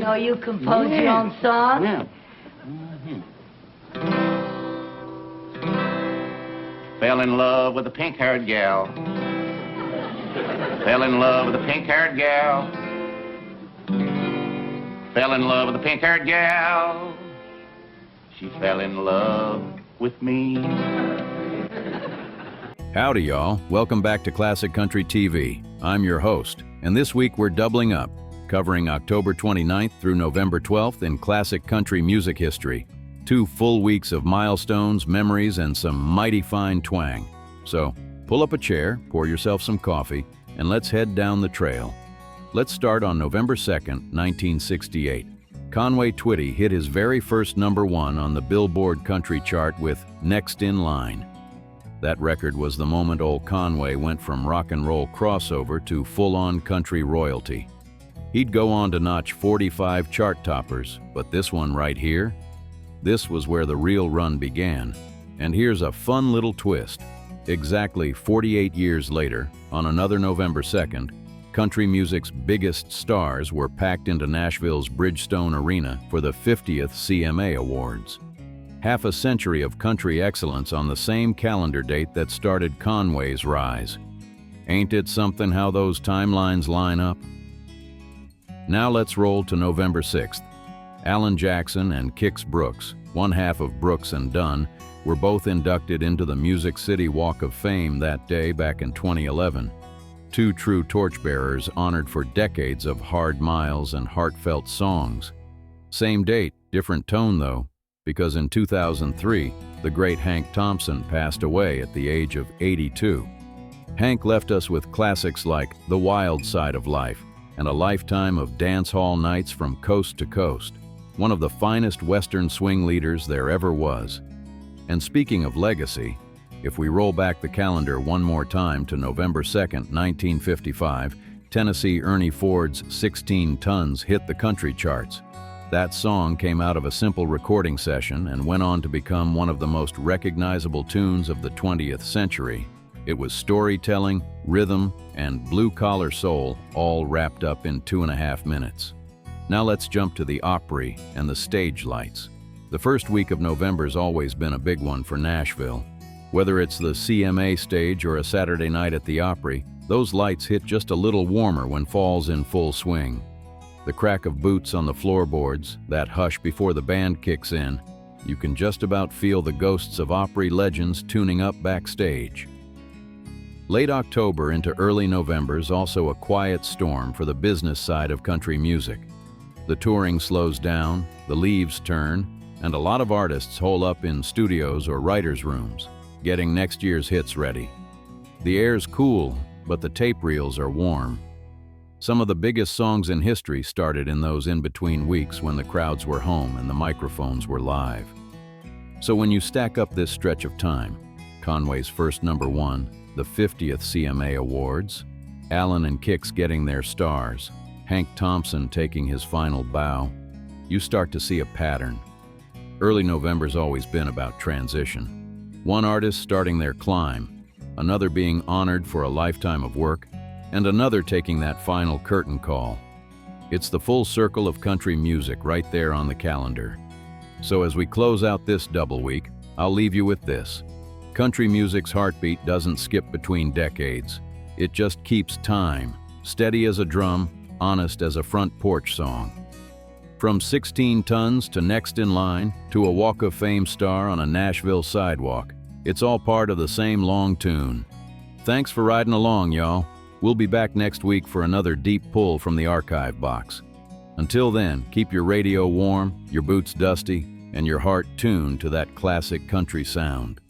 Oh, you compose your own songs? Yeah. Fell in love with a pink-haired gal. Fell in love with a pink-haired gal. Fell in love with a pink-haired gal. She fell in love with me. Howdy, y'all. Welcome back to Classic Country TV. I'm your host, and this week we're doubling up, covering October 29th through November 12th in classic country music history. 2 full weeks of milestones, memories, and some mighty fine twang. So, pull up a chair, pour yourself some coffee, and let's head down the trail. Let's start on November 2nd, 1968. Conway Twitty hit his very first #1 on the Billboard country chart with Next in Line. That record was the moment old Conway went from rock and roll crossover to full-on country royalty. He'd go on to notch 45 chart toppers, but this one right here, this was where the real run began. And here's a fun little twist. Exactly 48 years later, on another November 2nd, country music's biggest stars were packed into Nashville's Bridgestone Arena for the 50th CMA Awards. Half a century of country excellence on the same calendar date that started Conway's rise. Ain't it something how those timelines line up? Now let's roll to November 6th. Alan Jackson and Kix Brooks, one half of Brooks and Dunn, were both inducted into the Music City Walk of Fame that day back in 2011. 2 true torchbearers honored for decades of hard miles and heartfelt songs. Same date, different tone though, because in 2003, the great Hank Thompson passed away at the age of 82. Hank left us with classics like The Wild Side of Life and a lifetime of dance hall nights from coast to coast. One of the finest Western swing leaders there ever was. And speaking of legacy, if we roll back the calendar one more time to November 2nd, 1955, Tennessee Ernie Ford's 16 Tons hit the country charts. That song came out of a simple recording session and went on to become one of the most recognizable tunes of the 20th century. It was storytelling, rhythm, and blue-collar soul all wrapped up in 2.5 minutes. Now let's jump to the Opry and the stage lights. The first week of November's always been a big one for Nashville. Whether it's the CMA stage or a Saturday night at the Opry, those lights hit just a little warmer when fall's in full swing. The crack of boots on the floorboards, that hush before the band kicks in, you can just about feel the ghosts of Opry legends tuning up backstage. Late October into early November's also a quiet storm for the business side of country music. The touring slows down, the leaves turn, and a lot of artists hole up in studios or writers' rooms, getting next year's hits ready. The air's cool, but the tape reels are warm. Some of the biggest songs in history started in those in-between weeks when the crowds were home and the microphones were live. So when you stack up this stretch of time, Conway's first #1, the 50th CMA Awards, Alan and Kix getting their stars, Hank Thompson taking his final bow, you start to see a pattern. Early November's always been about transition. One artist starting their climb, another being honored for a lifetime of work, and another taking that final curtain call. It's the full circle of country music right there on the calendar. So as we close out this double week, I'll leave you with this. Country music's heartbeat doesn't skip between decades. It just keeps time, steady as a drum, honest as a front porch song. From 16 Tons to Next in Line to a Walk of Fame star on a Nashville sidewalk, it's all part of the same long tune. Thanks for riding along, y'all. We'll be back next week for another deep pull from the archive box. Until then, keep your radio warm, your boots dusty, and your heart tuned to that classic country sound.